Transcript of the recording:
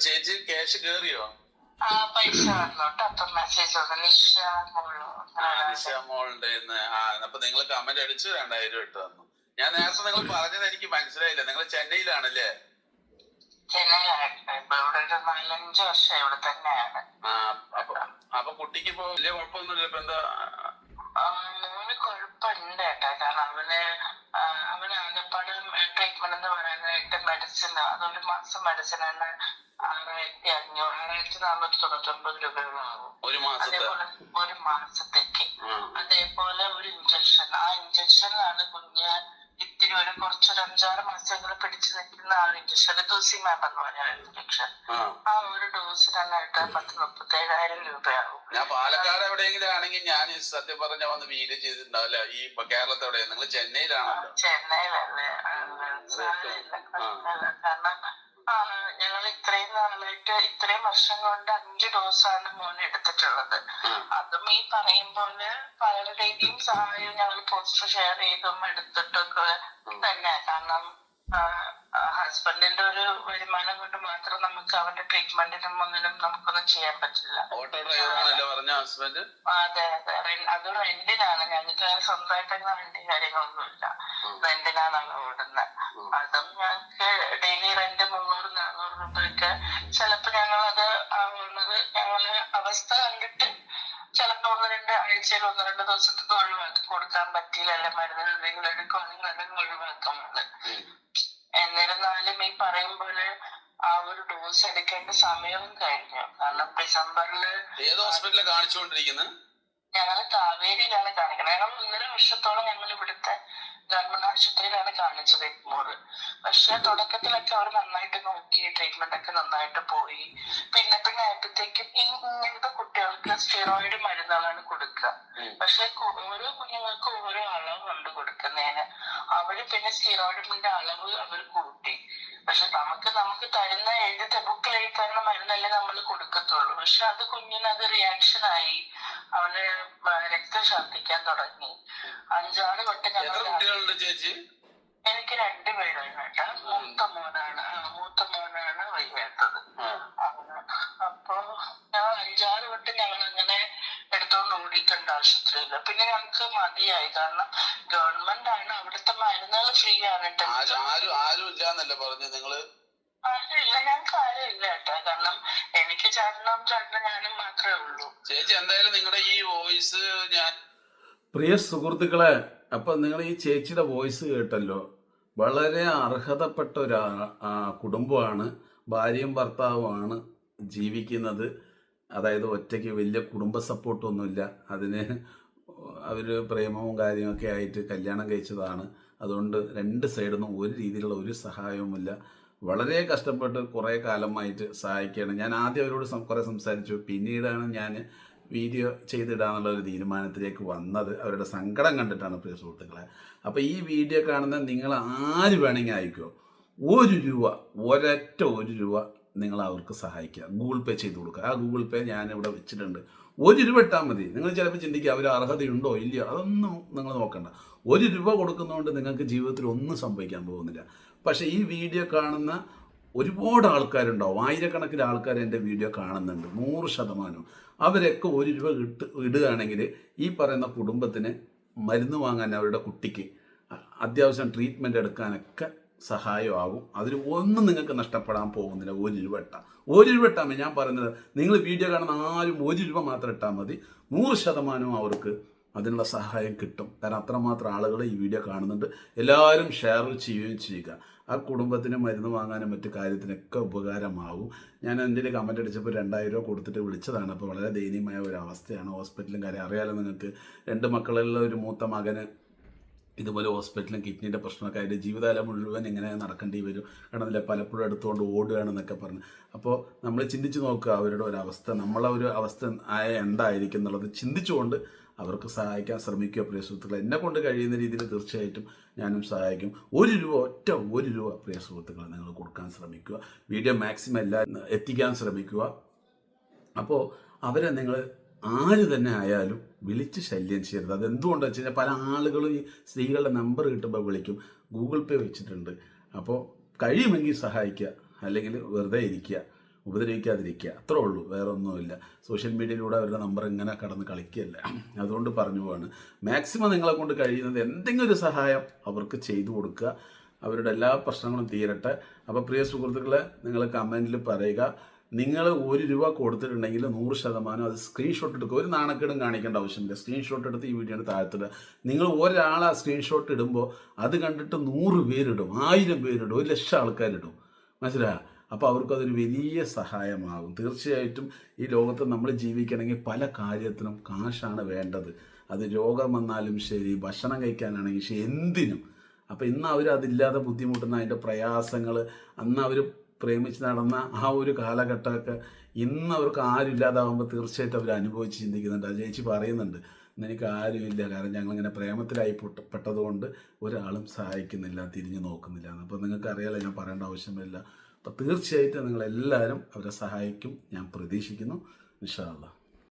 ചേച്ചി ക്യാഷ് കേറിയോ? പൈസ വന്നോട്ട്. അപ്പൊ മെസ്സേജ് വന്നു നിഷ മോളുടെ അപ്പൊ നിങ്ങൾ കമന്റ് അടിച്ചു 2000 ഇട്ട് തന്നു. ഞാൻ നേരത്തെ നിങ്ങൾ പറഞ്ഞത് എനിക്ക് മനസ്സിലായില്ല. നിങ്ങൾ ചെന്നൈയിലാണല്ലേ? ചെന്നൈയിലാണ്. ഇപ്പൊ ഇവിടെ ഒരു 4-5 വർഷം ഇവിടെ തന്നെയാണ്. അപ്പൊ കുട്ടിക്ക് ഇപ്പൊ വലിയ കുഴപ്പമൊന്നുമില്ല. ഇപ്പൊ എന്താ മോന് കുഴപ്പമുണ്ട് കേട്ടോ. കാരണം അവന് ആകെപ്പാട് ട്രീറ്റ്മെന്റ് എന്ന് പറയാനായിട്ട് മെഡിസിൻ, അതൊരു മാസം മെഡിസിനാണ് 6599 രൂപകളാവും അതേപോലെ ഒരു മാസത്തേക്ക്. അതേപോലെ ഒരു ഇഞ്ചക്ഷൻ, ആ ഇഞ്ചക്ഷനിലാണ് കുഞ്ഞ് ഇത്തിരി കുറച്ചൊരു 5-6 മാസങ്ങൾ പിടിച്ചു നിൽക്കുന്ന ആ ഇഞ്ചക്ഷൻ, ടോസിമാബ് എന്ന് പറഞ്ഞ ഇഞ്ചക്ഷൻ, ആ ഒരു ഡോസ് തന്നെയായിട്ട് 10,37,000 രൂപയാവും. ഞാൻ പാലക്കാട് എവിടെയെങ്കിലും ആണെങ്കിൽ ഞാൻ സത്യം പറഞ്ഞ വന്ന് വീഡിയോ ചെയ്തിട്ടുണ്ടാവില്ല. ഈ കേരളത്തിൽ എവിടെയാ? നിങ്ങൾ ചെന്നൈയിലാണല്ലോ? ചെന്നൈയിലല്ലേ? കാരണം ഞങ്ങൾ ഇത്രയും നാളായിട്ട്, ഇത്രയും വർഷം കൊണ്ട് 5 ഡോസാണ് മോനെ എടുത്തിട്ടുള്ളത്. അതും ഈ പറയും പോലെ പലരുടെയും സഹായവും ഞങ്ങൾ പോസ്റ്റർ ഷെയർ ചെയ്തും എടുത്തിട്ടൊക്കെ തന്നെ. കാരണം ഹസ്ബൻഡിന്റെ ഒരു വരുമാനം കൊണ്ട് മാത്രം നമുക്ക് അവന്റെ ട്രീറ്റ്മെന്റിനും ഒന്നിനും നമുക്കൊന്നും ചെയ്യാൻ പറ്റില്ല. അതെ അതെ, അത് റെന്റിനാണ്. ഞങ്ങൾക്ക് സ്വന്തമായിട്ട് അങ്ങനെ വണ്ടി കാര്യങ്ങളൊന്നുമില്ല, റെന്റിനാണ് ഓടുന്നത്. അതും ഞങ്ങൾക്ക് ഡെയിലി റെന്റ് 300-400 രൂപയൊക്കെ. ചിലപ്പോ ഞങ്ങളത് ആവുന്നത് ഞങ്ങള് അവസ്ഥ കണ്ടിട്ട് ചിലപ്പോ 1-2 ആഴ്ചയിൽ 1-2 ദിവസത്തേക്ക് ഒഴിവാക്കി കൊടുക്കാൻ പറ്റിയില്ല, അല്ലെ മരുന്ന് എന്തെങ്കിലും എടുക്കുവാണെങ്കിൽ അതൊക്കെ ഒഴിവാക്കുന്നത്. എന്നിരുന്നാലും ഈ പറയും പോലെ ആ ഒരു ഡോസ് എടുക്കേണ്ട സമയവും കഴിഞ്ഞു. കാരണം ഡിസംബറില് ഞങ്ങൾ കാവേരിയിലാണ് കാണിക്കുന്നത്. ഞങ്ങൾ 1.5 വർഷത്തോളം ഞങ്ങൾ ഇവിടുത്തെ ഗവൺമെന്റ് ആശുപത്രിയിലാണ് കാണിച്ചത്, എഗ്മോറ്. പക്ഷെ തുടക്കത്തിലൊക്കെ അവർ നന്നായിട്ട് നോക്കി, ട്രീറ്റ്മെന്റ് ഒക്കെ നന്നായിട്ട് പോയി. പിന്നെ ആയപ്പോഴത്തേക്കും ഇങ്ങനത്തെ കുട്ടികൾക്ക് സ്റ്റിറോയിഡ് മരുന്നുകളാണ് കൊടുക്കുക. പക്ഷെ ഓരോ കുഞ്ഞുങ്ങൾക്കും ഓരോ അളവ് കൊണ്ട് കൊടുക്കുന്നതിന് അവര് പിന്നെ സ്റ്റിറോയിഡിന്റെ അളവ് അവർ കൂട്ടി. പക്ഷെ നമുക്ക് തരുന്ന ബുക്കിൽ എഴുതി തരുന്ന മരുന്നല്ലേ നമ്മൾ കൊടുക്കത്തുള്ളൂ. പക്ഷെ അത് കുഞ്ഞിനത് റിയാക്ഷൻ ആയി, അവന് രക്തം ഛർദ്ദിക്കാൻ തുടങ്ങി. 5-6 വട്ടം എനിക്ക് 2 പേരാണ് കേട്ടാ. മൂത്ത മോനാണ് വയ്യാത്തത്. അപ്പൊ 5-6 വട്ടം ഞങ്ങൾ അങ്ങനെ എടുത്തോണ്ട് ഓടിയിട്ടുണ്ട് ആശുപത്രിയില്. പിന്നെ ഞങ്ങൾക്ക് മതിയായി. കാരണം ഗവൺമെന്റ് ആണ്, അവിടുത്തെ മരുന്നുകൾ ഫ്രീ ആണ്. ആരുമില്ല, ഞങ്ങൾക്ക് ആരും ഇല്ല കേട്ടോ. കാരണം എനിക്ക് ചേട്ടനും ഞാനും മാത്രമേ ഉള്ളൂ. ചേച്ചി എന്തായാലും നിങ്ങളുടെ ഈ വോയിസ് പ്രിയ സുഹൃത്തുക്കളെ, അപ്പൊ നിങ്ങൾ ഈ ചേച്ചിയുടെ വോയിസ് കേട്ടല്ലോ. വളരെ അർഹതപ്പെട്ട ഒരു കുടുംബമാണ്, ഭാര്യയും ഭർത്താവുമാണ് ജീവിക്കുന്നത്. അതായത് ഒറ്റയ്ക്ക് വലിയ കുടുംബ സപ്പോർട്ടൊന്നുമില്ല. അതിന് അവർ പ്രേമവും കാര്യമൊക്കെ ആയിട്ട് കല്യാണം കഴിച്ചതാണ്. അതുകൊണ്ട് 2 സൈഡിൽ നിന്നും ഒരു രീതിയിലുള്ള ഒരു സഹായവുമില്ല. വളരെ കഷ്ടപ്പെട്ട് കുറേ കാലമായിട്ട് സഹായിക്കുകയാണ്. ഞാൻ ആദ്യം അവരോട് കുറേ സംസാരിച്ചു. പിന്നീടാണ് ഞാൻ വീഡിയോ ചെയ്തിടാനുള്ള ഒരു തീരുമാനത്തിലേക്ക് വന്നത്. അവരുടെ സങ്കടം കണ്ടിട്ടാണ് പ്രിയ സുഹൃത്തുക്കളെ. അപ്പോൾ ഈ വീഡിയോ കാണുന്ന നിങ്ങൾ ആര് വേണമെങ്കിൽ അയക്കുമോ, 1 രൂപ, ഒരൊറ്റ 1 രൂപ നിങ്ങൾ അവർക്ക് സഹായിക്കുക. ഗൂഗിൾ പേ ചെയ്ത് കൊടുക്കുക. ആ ഗൂഗിൾ പേ ഞാനിവിടെ വെച്ചിട്ടുണ്ട്. 1 രൂപ ഇട്ടാൽ മതി. നിങ്ങൾ ചിലപ്പോൾ ചിന്തിക്കുക അവർ അർഹതയുണ്ടോ ഇല്ലയോ, അതൊന്നും നിങ്ങൾ നോക്കണ്ട. 1 രൂപ കൊടുക്കുന്നതുകൊണ്ട് നിങ്ങൾക്ക് ജീവിതത്തിൽ ഒന്നും സംഭവിക്കാൻ പോകുന്നില്ല. പക്ഷേ ഈ വീഡിയോ കാണുന്ന ഒരുപാട് ആൾക്കാരുണ്ടാവും, ആയിരക്കണക്കിന് ആൾക്കാർ എൻ്റെ വീഡിയോ കാണുന്നുണ്ട്. 100% അവരൊക്കെ 1 രൂപ ഇടുകയാണെങ്കിൽ ഈ പറയുന്ന കുടുംബത്തിന് മരുന്ന് വാങ്ങാൻ, അവരുടെ കുട്ടിക്ക് അത്യാവശ്യം ട്രീറ്റ്മെൻറ്റ് എടുക്കാനൊക്കെ സഹായമാകും. അതിൽ ഒന്നും നിങ്ങൾക്ക് നഷ്ടപ്പെടാൻ പോകുന്നില്ല. 1 രൂപ ഇട്ടാൽ 1 രൂപ ഇട്ടാൽ മതി. ഞാൻ പറയുന്നത് നിങ്ങൾ വീഡിയോ കാണുന്ന ആരും 1 രൂപ മാത്രം ഇട്ടാൽ മതി. 100% അവർക്ക് അതിനുള്ള സഹായം കിട്ടും. കാരണം അത്രമാത്രം ആളുകൾ ഈ വീഡിയോ കാണുന്നുണ്ട്. എല്ലാവരും ഷെയർ ചെയ്യുകയും ചെയ്യുക. ആ കുടുംബത്തിന് മരുന്ന് വാങ്ങാനും മറ്റു കാര്യത്തിനൊക്കെ ഉപകാരമാവും. ഞാൻ എൻ്റെ കമൻ്റ് അടിച്ചപ്പോൾ 2000 രൂപ കൊടുത്തിട്ട് വിളിച്ചതാണ്. അപ്പോൾ വളരെ ദയനീയമായ ഒരു അവസ്ഥയാണ്. ഹോസ്പിറ്റലും കാര്യം അറിയാലോ നിങ്ങൾക്ക്. 2 മക്കളുള്ള ഒരു മൂത്ത മകന് ഇതുപോലെ ഹോസ്പിറ്റലും കിഡ്നിയുടെ പ്രശ്നമൊക്കെ ആയിട്ട് ജീവിതകാലം മുഴുവൻ ഇങ്ങനെ നടക്കേണ്ടി വരും. കാരണം പലപ്പോഴും എടുത്തുകൊണ്ട് ഓടുകയാണെന്നൊക്കെ പറഞ്ഞു. അപ്പോൾ നമ്മൾ ചിന്തിച്ച് നോക്കുക അവരുടെ ഒരു അവസ്ഥ, നമ്മളെ ഒരു അവസ്ഥ എന്തായിരിക്കും എന്നുള്ളത് ചിന്തിച്ചുകൊണ്ട് അവർക്ക് സഹായിക്കാൻ ശ്രമിക്കുക പ്രിയ സുഹൃത്തുക്കളെ. എന്നെ കൊണ്ട് കഴിയുന്ന രീതിയിൽ തീർച്ചയായിട്ടും ഞാനും സഹായിക്കും. 1 രൂപ, ഒറ്റ 1 രൂപ പ്രിയ സുഹൃത്തുക്കളെ നിങ്ങൾ കൊടുക്കാൻ ശ്രമിക്കുക. വീഡിയോ മാക്സിമം എല്ലാവരും എത്തിക്കാൻ ശ്രമിക്കുക. അപ്പോൾ അവരെ നിങ്ങൾ ആര് തന്നെ ആയാലും വിളിച്ച് ശല്യം ചെയ്യരുത്. അതെന്തുകൊണ്ടെന്ന് വെച്ച് കഴിഞ്ഞാൽ പല ആളുകളും ഈ സ്ത്രീകളുടെ നമ്പർ കിട്ടുമ്പോൾ വിളിക്കും. ഗൂഗിൾ പേ വെച്ചിട്ടുണ്ട്. അപ്പോൾ കഴിയുമെങ്കിൽ സഹായിക്കുക, അല്ലെങ്കിൽ വെറുതെ ഇരിക്കുക. ഉപദ്രവിക്കാതിരിക്കുക, അത്രേ ഉള്ളൂ, വേറെ ഒന്നുമില്ല. സോഷ്യൽ മീഡിയയിലൂടെ അവരുടെ നമ്പർ ഇങ്ങനെ കടന്ന് കളിക്കുകയല്ല. അതുകൊണ്ട് പറഞ്ഞു പോവാണ്, മാക്സിമം നിങ്ങളെ കൊണ്ട് കഴിയുന്നത് എന്തെങ്കിലും ഒരു സഹായം അവർക്ക് ചെയ്തു കൊടുക്കുക, അവരുടെ എല്ലാ പ്രശ്നങ്ങളും തീരട്ടെ. അപ്പോൾ പ്രിയ സുഹൃത്തുക്കളെ, നിങ്ങൾ കമൻറ്റിൽ പറയുക, നിങ്ങൾ ₹1 കൊടുത്തിട്ടുണ്ടെങ്കിൽ 100% അത് സ്ക്രീൻഷോട്ട് എടുക്കുക. ഒരു നാണക്കേടും കാണിക്കേണ്ട ആവശ്യമില്ല. സ്ക്രീൻഷോട്ട് എടുത്ത് ഈ വീഡിയോയുടെ താഴത്തിടുക. നിങ്ങൾ ഒരാൾ ആ സ്ക്രീൻഷോട്ട് ഇടുമ്പോൾ അത് കണ്ടിട്ട് 100 പേരിടും, 1000 പേരിടും, 1,00,000 ആൾക്കാരിടും. മനസ്സിലായോ? അപ്പോൾ അവർക്കതൊരു വലിയ സഹായമാകും. തീർച്ചയായിട്ടും ഈ ലോകത്ത് നമ്മൾ ജീവിക്കണമെങ്കിൽ പല കാര്യത്തിനും കാശാണ് വേണ്ടത്. അത് രോഗം വന്നാലും ശരി, ഭക്ഷണം കഴിക്കാനാണെങ്കിൽ ശരി, എന്തിനും. അപ്പോൾ ഇന്ന് അവർ അതില്ലാതെ ബുദ്ധിമുട്ടുന്ന അതിൻ്റെ പ്രയാസങ്ങൾ, അന്ന് അവർ പ്രേമിച്ച് നടന്ന ആ ഒരു കാലഘട്ടമൊക്കെ ഇന്ന് അവർക്ക് ആരും ഇല്ലാതാവുമ്പോൾ തീർച്ചയായിട്ടും അവർ അനുഭവിച്ച് ചിന്തിക്കുന്നുണ്ട്. ആ ചേച്ചി പറയുന്നുണ്ട്, ഇന്ന് എനിക്ക് ആരുമില്ല, കാരണം ഞങ്ങളിങ്ങനെ പ്രേമത്തിലായി പെട്ടതുകൊണ്ട് ഒരാളും സഹായിക്കുന്നില്ല, തിരിഞ്ഞു നോക്കുന്നില്ല. അപ്പോൾ നിങ്ങൾക്ക് അറിയാലോ, ഞാൻ പറയേണ്ട ആവശ്യമില്ല. അപ്പോൾ തീർച്ചയായിട്ടും നിങ്ങളെല്ലാവരും അവരെ സഹായിക്കും, ഞാൻ പ്രതീക്ഷിക്കുന്നു. ഇൻഷാ അല്ലാഹ്.